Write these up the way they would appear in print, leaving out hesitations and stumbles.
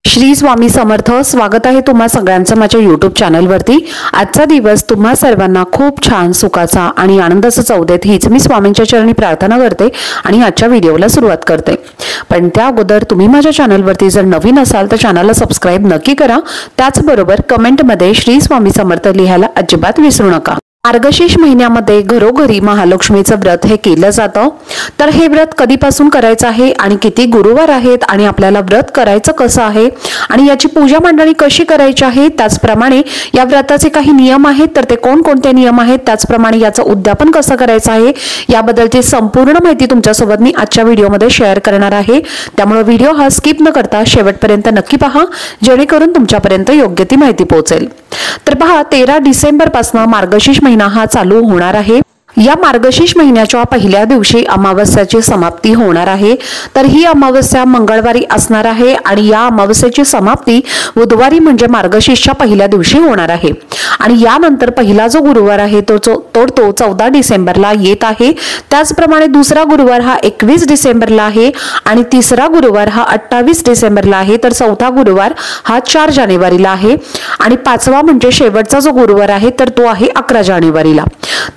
श्री स्वामी समर्थ। स्वागत आहे तुम्हा सगळ्यांचं माझ्या YouTube चॅनलवरती। आजचा दिवस तुम्हा सर्वांना खूप छान सुखाचा आणि आनंदाचा जाऊ देत हीच मी स्वामींच्या चरणी प्रार्थना करते आणि आजच्या व्हिडिओला सुरुवात करते। पण त्या अगोदर तुम्ही माझ्या चॅनलवरती जर नवीन असाल तर चॅनलला सबस्क्राइब नक्की करा। त्याचबरोबर कमेंटमध्ये श्री स्वामी समर्थ लिहायला अजिबात विसरू नका। मार्गशीर्ष महिन्यामध्ये घरोघरी महालक्ष्मीचं व्रत हे केलं जातं। तर हे व्रत कधीपासून करायचं आहे आणि किती गुरुवार आहेत आणि आपल्याला व्रत करायचं कसं आहे आणि याची पूजा मांडणी कशी करायची आहे, त्याचप्रमाणे या व्रताचे काही नियम आहेत तर ते कोणकोणते नियम आहेत, त्याचप्रमाणे याचं उद्यापन कसं करायचं आहे याबद्दलची संपूर्ण माहिती तुमच्यासोबत मी आजच्या व्हिडिओमध्ये शेअर करणार आहे। त्यामुळे व्हिडिओ हा स्किप न करता शेवटपर्यंत नक्की पहा, जेणेकरून तुमच्यापर्यंत योग्य ती माहिती पोहोचेल। तर पहा, 13 डिसेंबर पासून मार्गशीर्ष महिना हा चालू होणार आहे। या मार्गशीर्ष महिन्याच्या पहिल्या दिवशी अमावस्याची समाप्ती होणार आहे। तर ही अमावस्या मंगळवारी असणार आहे आणि या अमावस्येची समाप्ती बुधवारी म्हणजे मार्गशीर्षच्या पहिल्या दिवशी होणार आहे। आणि यानंतर पहिला जो गुरुवार आहे तो 14 डिसेंबरला येत आहे। त्याचप्रमाणे दुसरा गुरुवार हा 21 डिसेंबरला आहे आणि तिसरा गुरुवार हा 28 डिसेंबरला आहे। तर चौथा गुरुवार हा 4 जानेवारीला आहे आणि पाचवा म्हणजे शेवटचा जो गुरुवार आहे तर तो आहे 11 जानेवारीला।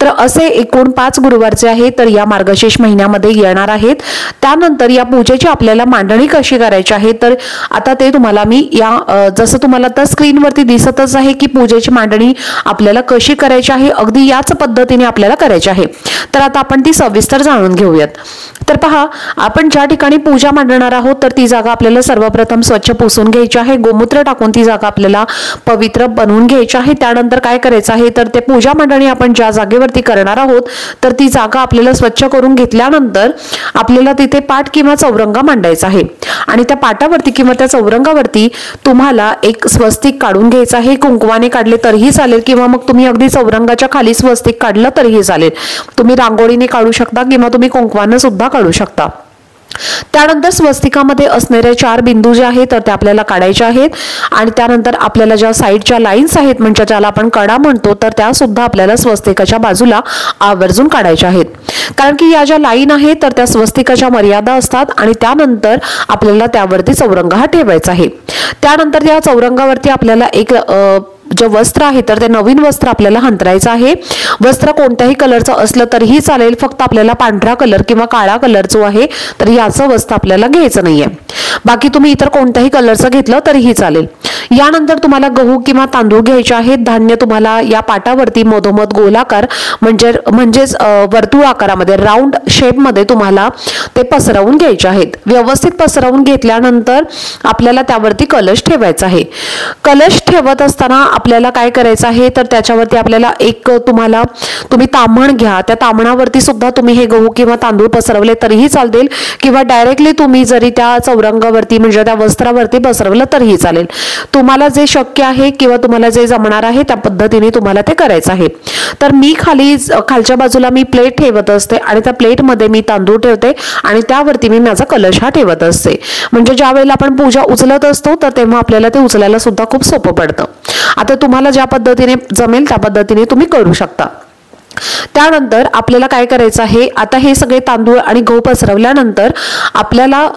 तर असे एकूण 5 गुरुवारचे आहे तर या मार्गशीर्ष महिन्यामध्ये येणार आहेत। त्यानंतर या पूजेची आपल्याला मांडणी कशी करायची आहे तर आता ते तुम्हाला मी या जसं तुम्हाला आता स्क्रीनवरती दिसतच आहे की पूजेची मांडणी आपल्याला कशी करायची आहे, अगदी याच पद्धतीने आपल्याला करायची आहे। तर आता आपण ती सविस्तर जाणून घेऊयात। तर पहा, आपण ज्या ठिकाणी पूजा मांडणार आहोत तर ती जागा आपल्याला सर्वप्रथम स्वच्छ पुसून घ्यायची आहे। गोमूत्र टाकून ती जागा आपल्याला पवित्र बनवून घ्यायची आहे। त्यानंतर काय करायचं आहे तर ते पूजा मांडणी आपण ज्या जागेवरती करणार आहोत तर ती जागा आपल्याला स्वच्छ करून घेतल्यानंतर आपल्याला तिथे पाट किंवा चौरंगा मांडायचा आहे आणि त्या पाटावरती किंवा त्या चौरंगावरती तुम्हाला एक स्वस्तिक काढून घ्यायचं आहे। कुंकवाने काढले तरीही चालेल किंवा मग तुम्ही अगदी चौरंगाच्या खाली स्वस्तिक काढलं तरीही चालेल। तुम्ही रांगोळीने काढू शकता किंवा तुम्ही कुंकवाने सुद्धा काढू शकता। त्यानंतर स्वस्तिकामध्ये असणारे 4 बिंदू जे आहेत तर ते आपल्याला काढायचे आहेत आणि त्यानंतर आपल्याला ज्या साइडच्या लाईन्स आहेत म्हणजे ज्याला आपण कडा म्हणतो तर त्या सुद्धा आपल्याला स्वस्तिकाच्या बाजूला आवर्जून काढायच्या आहेत। कारण की या ज्या लाईन आहेत तर त्या स्वस्तिकाच्या मर्यादा असतात आणि त्यानंतर आपल्याला त्यावरती चौरंग हा ठेवायचा आहे। त्यानंतर या चौरंगावरती आपल्याला एक जे वस्त्र आहे तर ते नवीन वस्त्र आपल्याला हंतरायचं आहे। वस्त्र कोणत्याही कलरचं असलं तरीही चालेल, फक्त आपल्याला पांढरा कलर किंवा काळा कलर जो आहे तर याचं वस्त्र आपल्याला घ्यायचं नाहीये। बाकी तुम्ही इतर कोणत्याही कलरचं घेतलं तरीही चालेल। यानंतर तुम्हाला गहू किंवा तांदूळ घ्यायचे आहेत। धान्य तुम्हाला या पाटावरती मधोमध गोलाकार म्हणजेच वर्तुळ आकारामध्ये राऊंड शेपमध्ये तुम्हाला ते पसरवून घ्यायचे आहेत। व्यवस्थित पसरवून घेतल्यानंतर आपल्याला त्यावरती कलश ठेवायचा आहे। कलश ठेवत असताना आपल्याला काय करायचं आहे तर त्याच्यावरती आपल्याला एक तुम्ही ताम्हण घ्या। त्या ताम्हणावरती सुद्धा तुम्ही हे गहू किंवा तांदूळ पसरवले तरीही चालतील किंवा डायरेक्टली तुम्ही जरी त्या चौरंगावरती म्हणजे त्या वस्त्रावरती पसरवलं तरीही चालेल। तुम्हाला जे शक्य आहे किंवा तुम्हाला जे जमणार आहे त्या पद्धतीने तुम्हाला ते करायचं आहे। तर मी खालच्या बाजूला मी प्लेट ठेवत असते आणि त्या प्लेटमध्ये मी तांदूळ ठेवते आणि त्यावरती मी माझा कलश हा ठेवत असते। म्हणजे ज्या वेळेला आपण पूजा उचलत असतो तर तेव्हा आपल्याला ते उचलायला सुद्धा खूप सोपं पडतं। आता तुम्हाला ज्या पद्धतीने जमेल त्या पद्धतीने तुम्ही करू शकता। त्यानंतर आपल्याला काय करायचं आहे, आता हे सगळे तांदूळ आणि गहू पसरवल्यानंतर आपल्याला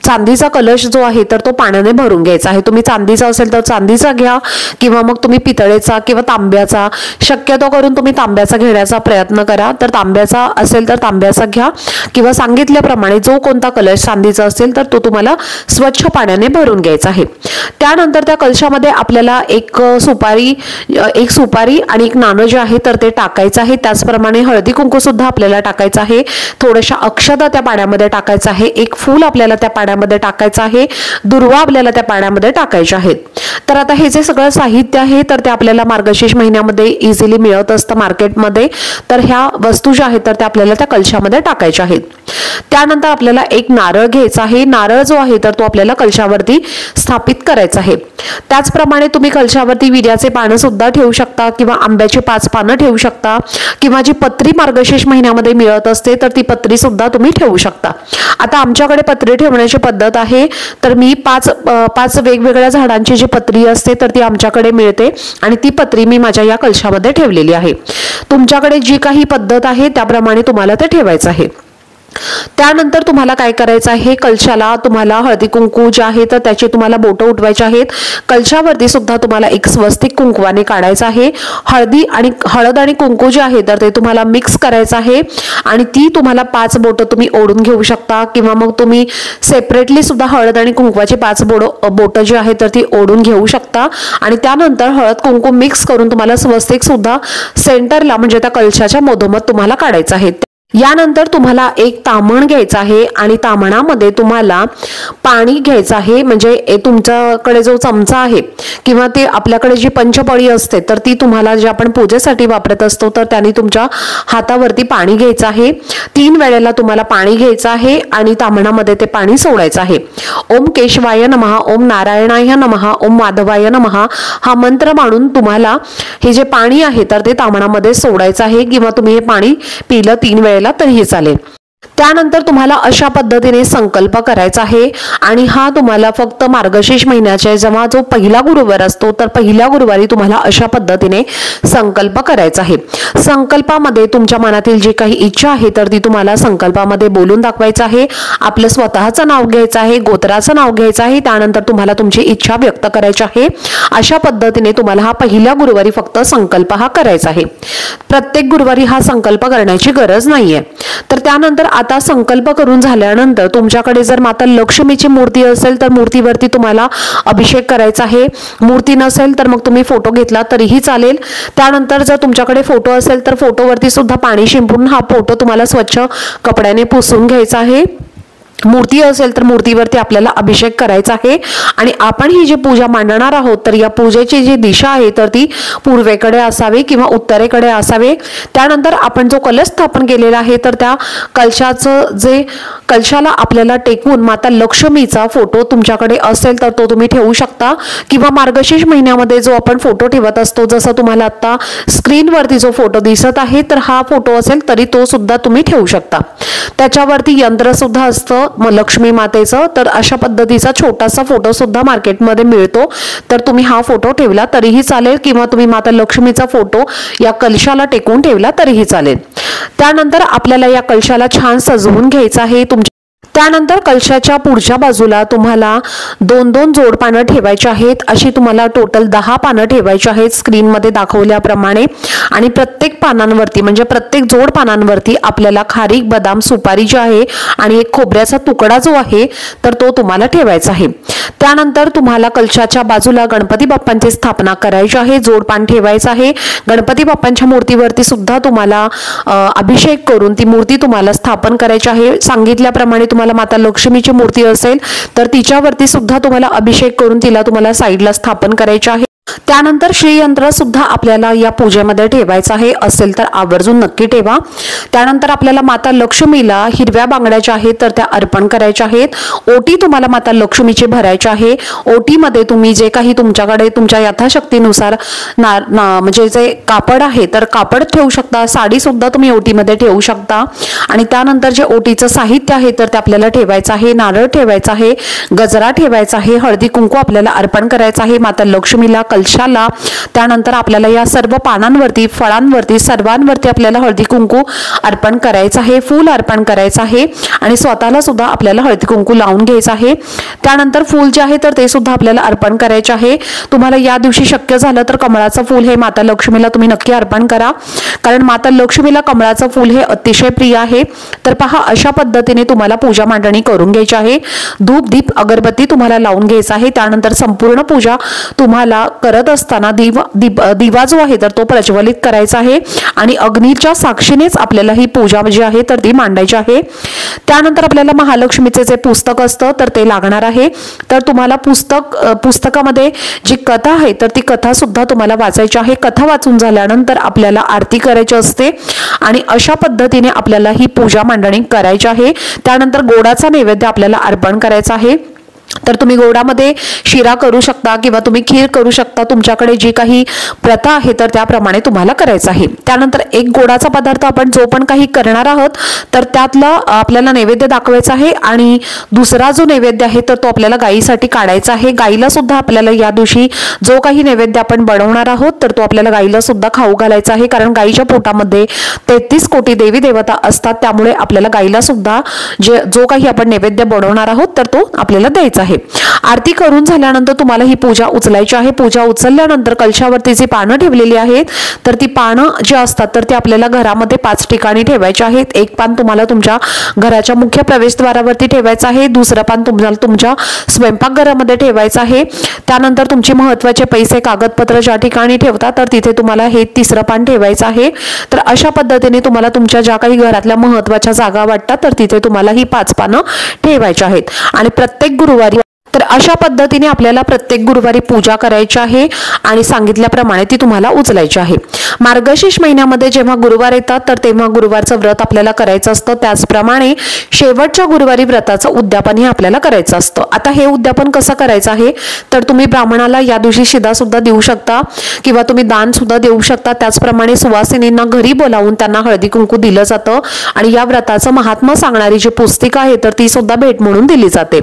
चांदीचा कलश जो आहे तर तो पाण्याने भरून घ्यायचा आहे। तुम्ही चांदीचा असेल तर चांदीचा घ्या किंवा मग तुम्ही पितळेचा किंवा तांब्याचा, शक्यतो करून तुम्ही तांब्याचा घेण्याचा प्रयत्न करा। तर तांब्याचा असेल तर तांब्याचा घ्या किंवा सांगितल्याप्रमाणे जो कोणता कलश चांदीचा असेल तर तो तुम्हाला स्वच्छ पाण्याने भरून घ्यायचा आहे। त्यानंतर त्या कलशामध्ये आपल्याला एक सुपारी आणि एक नाणं जे आहे तर ते टाकायचं आहे। त्याचप्रमाणे हळदी कुंकू सुद्धा आपल्याला टाकायचं आहे। थोड्याशा अक्षता त्या पाण्यामध्ये टाकायचं आहे। एक फूल आपल्याला त्या पाण्यामध्ये टाकायचं आहे। दुर्वा आपल्याला त्या पाण्यामध्ये टाकायचे आहेत। तर आता हे जे सगळं साहित्य आहे तर ते आपल्याला मार्गशीर्ष महिन्यामध्ये इझिली मिळत असतं मार्केटमध्ये। तर ह्या वस्तू ज्या आहेत तर त्या आपल्याला त्या कलशामध्ये टाकायच्या आहेत। त्यानंतर आपल्याला एक नारळ घ्यायचा आहे। नारळ जो आहे तर तो आपल्याला कलशावरती स्थापित करायचा आहे। त्याचप्रमाणे तुम्ही कलशावरती विड्याचे पानं सुद्धा ठेवू शकता किंवा आंब्याची 5 पानं ठेवू शकता किंवा जी पत्री मार्गशीर्ष महिन्यामध्ये मिळत असते तर ती पत्री सुद्धा तुम्ही ठेवू शकता। आता आमच्याकडे पत्री ठेवण्याची पद्धत आहे तर मी 5 वेगवेगळ्या झाडांची जी पत्री असते तर ती आमच्याकडे मिळते आणि ती पत्री मी माझ्या या कलशामध्ये ठेवलेली आहे। तुमच्याकडे जी काही पद्धत आहे त्याप्रमाणे तुम्हाला ते ठेवायचं आहे। त्यानंतर तुम्हाला काय करायचं आहे, कलशाला तुम्हाला हळदी कुंकू जे आहे तर त्याचे तुम्हाला बोटं उठवायचे आहेत. कलशावरती सुद्धा तुम्हाला एक स्वस्तिक कुंकवाने काढायचं आहे. हळद आणि कुंकू जे आहे तर ते तुम्हाला मिक्स करायचं आहे आणि ती तुम्हाला 5 बोटं तुम्ही ओढून घेऊ शकता किंवा मग तुम्ही सेपरेटली सुद्धा हळद आणि कुंकवाची 5 बोटं जी आहे तर ती ओढून घेऊ शकता. आणि त्यानंतर हळद कुंकू मिक्स करून तुम्हाला स्वस्तिक सुद्धा सेंटरला म्हणजे त्या कलशाच्या मधोमध तुम्हाला काढायचं आहे. यानंतर तुम्हाला एक ताम्हण घ्यायचं आहे आणि ताम्हणामध्ये तुम्हाला पाणी घ्यायचं आहे. म्हणजे तुमच्याकडे जो चमचा आहे किंवा ते आपल्याकडे जी पंचपळी असते तर ती तुम्हाला जे आपण पूजेसाठी वापरत असतो तर त्याने तुमच्या हातावरती पाणी घ्यायचं आहे. 3 वेळेला तुम्हाला पाणी घ्यायचं आहे आणि ताम्हणामध्ये ते पाणी सोडायचं आहे. ओम केशवाय नमः, ओम नारायणाय नमः, ओम माधवाय नमः हा मंत्र म्हणून तुम्हाला हे जे पाणी आहे तर ते ताम्हणामध्ये सोडायचं आहे किंवा तुम्ही हे पाणी पिलं 3 वेळेला तरीही चालेल. त्यानंतर तुम्हाला अशा पद्धतीने संकल्प करायचा आहे आणि हा तुम्हाला फक्त मार्गशीर्ष महिन्याचे जेव्हा जो पहिला गुरुवार असतो तर पहिल्या गुरुवारी तुम्हाला अशा पद्धतीने संकल्प करायचा आहे. संकल्पामध्ये तुमच्या मनातील जी काही इच्छा आहे तर ती तुम्हाला संकल्पामध्ये बोलून दाखवायचं आहे. आपलं स्वतःचं नाव घ्यायचं आहे, गोत्राचं नाव घ्यायचं आहे. त्यानंतर तुम्हाला तुमची इच्छा व्यक्त करायची आहे. अशा पद्धतीने तुम्हाला हा पहिल्या गुरुवारी फक्त संकल्प हा करायचा आहे. प्रत्येक गुरुवारी हा संकल्प करण्याची गरज नाहीये. तर त्यानंतर आता संकल्प करून झाल्यानंतर तुमच्याकडे जर माता लक्ष्मीची मूर्ती असेल तर मूर्तीवरती तुम्हाला अभिषेक करायचा आहे. मूर्ती नसेल तर मग तुम्ही फोटो घेतला तरीही चालेल. त्यानंतर जर तुमच्याकडे फोटो असेल तर फोटोवरती सुद्धा पाणी शिंपडून हा फोटो तुम्हाला स्वच्छ कपड्याने पुसून घ्यायचा आहे. मूर्ती असेल तर मूर्तीवरती आपल्याला अभिषेक करायचा आहे आणि आपण ही जी पूजा मांडणार आहोत तर या पूजेची जी दिशा आहे तर ती पूर्वेकडे असावी किंवा उत्तरेकडे असावे. त्यानंतर आपण जो कलश स्थापन केलेला आहे तर त्या कलशाला आपल्याला टेकून माता लक्ष्मीचा फोटो तुमच्याकडे असेल तर तो तुम्ही ठेवू शकता किंवा मार्गशीर्ष महिन्यामध्ये जो आपण फोटो ठेवत असतो जसं तुम्हाला आता स्क्रीनवरती जो फोटो दिसत आहे तर हा फोटो असेल तरी तो सुद्धा तुम्ही ठेवू शकता. त्याच्यावरती यंत्र सुद्धा असतं लक्ष्मी मातेचं, तर अशा पद्धतीचा छोटासा फोटो सुद्धा मार्केटमध्ये मिळतो. तर तुम्ही हा फोटो ठेवला तरीही चालेल किंवा तुम्ही माता लक्ष्मीचा फोटो या कलशाला टेकून ठेवला तरीही चालेल. त्यानंतर आपल्याला या कलशाला छान सजवून घ्यायचं आहे. त्यानंतर कलशाच्या पुढच्या बाजूला तुम्हाला 2-2 जोड पानं ठेवायची आहेत. अशी तुम्हाला टोटल 10 पानं ठेवायची आहेत स्क्रीनमध्ये दाखवल्याप्रमाणे. आणि प्रत्येक पानांवरती म्हणजे प्रत्येक जोड पानांवरती आपल्याला खारीक, बदाम, सुपारी जी आहे आणि एक खोबऱ्याचा तुकडा जो आहे तर तो तुम्हाला ठेवायचा आहे. त्यानंतर तुम्हाला कलशाच्या बाजूला गणपती बाप्पांची स्थापना करायची आहे. जोडपान ठेवायचं आहे. गणपती बाप्पांच्या मूर्तीवरती सुद्धा तुम्हाला अभिषेक करून ती मूर्ती तुम्हाला स्थापन करायची आहे. सांगितल्याप्रमाणे तुम्हाला माता लक्ष्मीची मूर्ती असेल तर तिच्यावरती सुद्धा तुम्हाला अभिषेक करून तिला तुम्हाला साईडला स्थापन करायचे आहे. त्यानंतर श्रीयंत्र सुद्धा आपल्याला या पूजेमध्ये ठेवायचं आहे. असेल तर आवर्जून नक्की ठेवा. त्यानंतर आपल्याला माता लक्ष्मीला हिरव्या बांगड्या ज्या आहेत तर त्या अर्पण करायच्या आहेत. ओटी तुम्हाला माता लक्ष्मीची भरायची आहे. ओटीमध्ये तुम्ही जे काही तुमच्याकडे तुमच्या यथाशक्तीनुसार म्हणजे जे कापड आहे तर कापड ठेवू शकता. साडी सुद्धा तुम्ही ओटीमध्ये ठेवू शकता. आणि त्यानंतर जे ओटीचं साहित्य आहे तर ते आपल्याला ठेवायचं आहे. नारळ ठेवायचा आहे, गजरा ठेवायचा आहे, हळदी कुंकू आपल्याला अर्पण करायचं आहे माता लक्ष्मीला, कलशाला. त्यानंतर आपल्याला या सर्व पानांवरती, फळांवरती, सर्वांवरती आपल्याला हळदी कुंकू अर्पण करायचं आहे. फूल अर्पण करायचं आहे आणि स्वतःला सुद्धा आपल्याला हळदी कुंकू लावून घ्यायचं आहे. त्यानंतर फूल जे आहे तर ते सुद्धा आपल्याला अर्पण करायचे आहे. तुम्हाला या दिवशी शक्य झालं तर कमळाचं फूल हे माता लक्ष्मीला तुम्ही नक्की अर्पण करा, कारण माता लक्ष्मीला कमळाचं फूल हे अतिशय प्रिय आहे. तर पहा, अशा पद्धतीने तुम्हाला पूजा मांडणी करून घ्यायची आहे. धूप, दीप, अगरबत्ती तुम्हाला लावून घ्यायचा आहे. त्यानंतर संपूर्ण पूजा तुम्हाला करत असताना दिवा जो आहे तर तो प्रज्वलित करायचा आहे आणि अग्नीच्या साक्षीनेच आपल्याला ही पूजा जी आहे तर ती मांडायची आहे. त्यानंतर आपल्याला महालक्ष्मीचे जे पुस्तक असतं तर ते लागणार आहे. तर तुम्हाला पुस्तकामध्ये जी कथा आहे तर ती कथा सुद्धा तुम्हाला वाचायची आहे. कथा वाचून झाल्यानंतर आपल्याला आरती करायची असते आणि अशा पद्धतीने आपल्याला ही पूजा मांडणी करायची आहे. त्यानंतर गोडाचा नैवेद्य आपल्याला अर्पण करायचा आहे. तर तुम्ही गोडामध्ये शिरा करू शकता किंवा तुम्ही खीर करू शकता, तुमच्याकडे जी काही प्रथा आहे तर त्याप्रमाणे तुम्हाला करायचं आहे। त्यानंतर एक गोडाचा पदार्थ आपण जो पण काही करणार आहोत तर त्यातला आपल्याला नैवेद्य दाखवायचा आहे आणि दुसरा जो नैवेद्य आहे तर तो आपल्याला गायीसाठी काढायचा आहे। गायीला सुद्धा आपल्याला या दिवशी जो काही नैवेद्य आपण बनवणार आहोत तर तो आपल्याला गायीला सुद्धा खाऊ घालायचा आहे, कारण गायीच्या पोटामध्ये 33 कोटी देवी देवता असतात, त्यामुळे आपल्याला गायीला सुद्धा जो काही आपण नैवेद्य बनवणार आहोत तर तो आपल्याला द्यायचा आहे। आरती करून झाल्यानंतर तुम्हाला ही पूजा उचलायची आहे। पूजा उचलल्यानंतर कलशावरती जी पानं ठेवलेली आहेत तर ती पानं जी असतात तर ती आपल्याला घरामध्ये 5 ठिकाणी ठेवायची आहेत। एक पान तुम्हाला तुमच्या घराच्या मुख्य प्रवेशद्वारावरती ठेवायचं आहे, दुसरं पान तुम्हाला तुमच्या स्वयंपाकघरामध्ये ठेवायचं आहे। त्यानंतर तुमचे महत्त्वाचे पैसे कागदपत्र ज्या ठिकाणी ठेवता तर तिथे तुम्हाला हे तिसरं पान ठेवायचं आहे। तर अशा पद्धतीने तुम्हाला तुमच्या ज्या काही घरातल्या महत्त्वाच्या जागा वाटतात तर तिथे तुम्हाला ही 5 पानं ठेवायची आहेत आणि प्रत्येक गुरुवारी तर अशा पद्धतीने आपल्याला प्रत्येक गुरुवारी पूजा करायची आहे आणि सांगितल्याप्रमाणे ती तुम्हाला उचलायची आहे। मार्गशीर्ष महिन्यामध्ये जेव्हा गुरुवार येतात तर तेव्हा गुरुवारचं व्रत आपल्याला करायचं असतं, त्याचप्रमाणे शेवटच्या गुरुवारी व्रताचं उद्यापन हे आपल्याला करायचं असतं। आता हे उद्यापन कसं करायचं आहे तर तुम्ही ब्राह्मणाला या दिवशी शिदा सुद्धा देऊ शकता किंवा तुम्ही दान सुद्धा देऊ शकता। त्याचप्रमाणे सुवासिनींना घरी बोलावून त्यांना हळदी कुंकू दिलं जातं आणि या व्रताचं महात्म्य सांगणारी जी पुस्तिका आहे तर ती सुद्धा भेट म्हणून दिली जाते।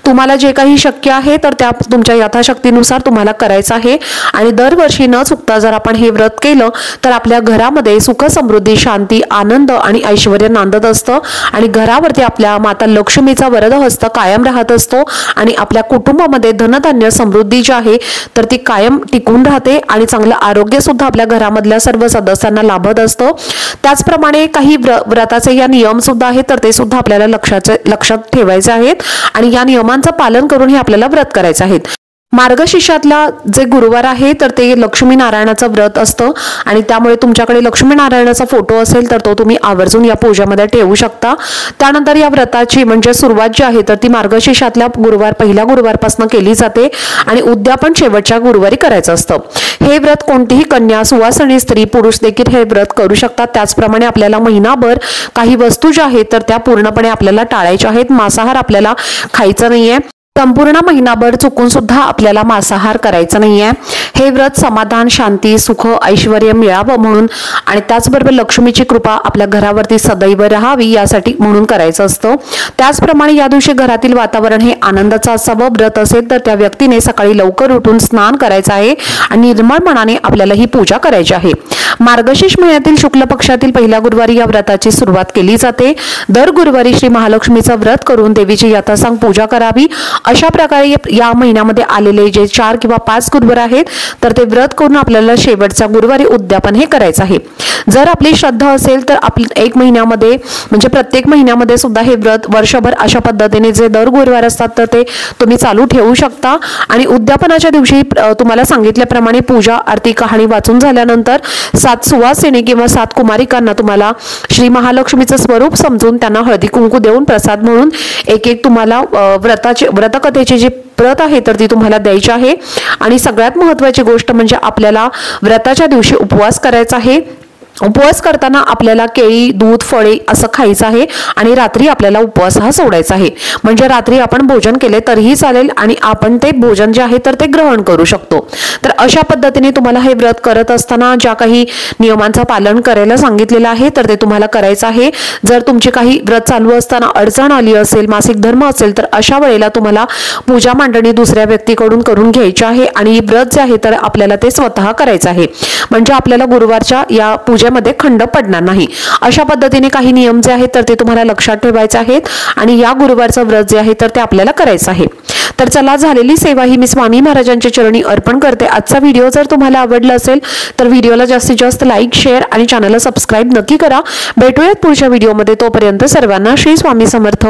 तुम्हाला जे काही शक्य आहे तर त्या तुमच्या यथाशक्तीनुसार तुम्हाला करायचं आहे आणि दरवर्षी न चुकता जर आपण हे व्रत केलं तर आपल्या घरामध्ये सुख समृद्धी शांती आनंद आणि ऐश्वर्य नांदत असतं आणि घरावरती आपल्या माता लक्ष्मीचा वरदहस्त कायम राहत असतो आणि आपल्या कुटुंबामध्ये धनधान्य समृद्धी जी आहे तर ती कायम टिकून राहते आणि चांगलं आरोग्य सुद्धा आपल्या घरामधल्या सर्व सदस्यांना लाभत असतं। त्याचप्रमाणे काही व्रताचे या नियम सुद्धा आहेत तर ते सुद्धा आपल्याला लक्षात ठेवायचे आहेत आणि या नियमांचं पालन करून हे आपल्याला व्रत करायचं आहे। मार्गशीर्षातला जे गुरुवार आहे तर ते लक्ष्मी नारायणाचं व्रत असतं आणि त्यामुळे तुमच्याकडे लक्ष्मी नारायणाचा फोटो असेल तर तो तुम्ही आवर्जून या पूजेमध्ये ठेवू शकता। त्यानंतर या व्रताची म्हणजे सुरुवात जी आहे तर ती मार्गशीर्षातल्या पहिल्या गुरुवारपासून केली जाते आणि उद्यापन शेवटच्या गुरुवारी करायचं असतं। हे व्रत कोणतीही कन्या सुवासिनी स्त्री पुरुष देखील हे व्रत करू शकतात। त्याचप्रमाणे आपल्याला महिनाभर काही वस्तू ज्या आहेत तर त्या पूर्णपणे आपल्याला टाळायच्या आहेत, मांसाहार आपल्याला खायचा नाहीये। संपूर्ण महिनाभर चुकून सुद्धा आपल्याला मांसाहार करायचा नाहीये। हे व्रत समाधान शांती सुख ऐश्वर्य मिळावं म्हणून आणि त्याचबरोबर लक्ष्मीची कृपा आपल्या घरावरती सदैव राहावी यासाठी म्हणून करायचं असतं। त्याचप्रमाणे या दिवशी घरातील वातावरण हे आनंदाचं असावं। व्रत असेल तर त्या व्यक्तीने सकाळी लवकर उठून स्नान करायचं आहे आणि निर्मळ मनाने आपल्याला ही पूजा करायची आहे। मार्गशीर्ष महिन्यातील शुक्ल पक्षातील पहिल्या गुरुवारी या व्रताची सुरुवात केली जाते। दर गुरुवारी श्री महालक्ष्मीचं व्रत करून देवीची यथासांग पूजा करावी। अशा प्रकारे या महिन्यामध्ये आलेले जे 4 किंवा 5 गुरुवार आहेत तर ते व्रत करून आपल्याला शेवटच्या गुरुवारी उद्यापन हे करायचं आहे। जर आपली श्रद्धा असेल तर आपली एक महिन्यामध्ये म्हणजे प्रत्येक महिन्यामध्ये सुद्धा हे व्रत वर्षभर अशा पद्धतीने जे दर गुरुवार असतात तर ते तुम्ही चालू ठेवू शकता आणि उद्यापनाच्या दिवशी तुम्हाला सांगितल्याप्रमाणे पूजा आरती कहाणी वाचून झाल्यानंतर 7 सुवासिनी किंवा 7 कुमारिकांना तुम्हाला श्री महालक्ष्मीचं स्वरूप समजून त्यांना हळदी कुंकू देऊन प्रसाद म्हणून एक तुम्हाला व्रतकथेची जी प्रत आहे तर ती तुम्हाला द्यायची आहे। आणि सगळ्यात महत्त्वाची गोष्ट म्हणजे आपल्याला व्रताच्या दिवशी उपवास करायचा आहे। उपवास करताना आपल्याला केळी दूध फळे असं खायचं आहे आणि रात्री आपल्याला उपवास हा सोडायचा आहे। म्हणजे रात्री आपण भोजन केले तरीही चालेल आणि आपण ते भोजन जे आहे तर ते ग्रहण करू शकतो। तर अशा पद्धतीने तुम्हाला हे व्रत करत असताना ज्या काही नियमांचं पालन करायला सांगितलेलं आहे तर ते तुम्हाला करायचं आहे। जर तुमची काही व्रत चालू असताना अडचण आली असेल मासिक धर्म असेल तर अशा वेळेला तुम्हाला पूजा मांडणी दुसऱ्या व्यक्तीकडून करून घ्यायची आहे आणि व्रत जे आहे तर आपल्याला ते स्वतः करायचं आहे, म्हणजे आपल्याला गुरुवारच्या या मध्ये खंड पडणार नाही। अशा पद्धतीने काही नियम जे आहेत तर ते तुम्हाला लक्षात ठेवायचे आहेत आणि या गुरुवारचं व्रत जे आहे तर ते आपल्याला करायचं आहे। तर चला झालेली सेवा ही मी स्वामी महाराजांच्या चरणी अर्पण करते। आजचा व्हिडिओ जर तुम्हाला आवडला असेल तर व्हिडिओला जास्तीत जास्त लाईक शेअर आणि चॅनलला सबस्क्राईब नक्की करा। भेटूयात पुढच्या व्हिडिओमध्ये, तोपर्यंत सर्वांना श्री स्वामी समर्थ।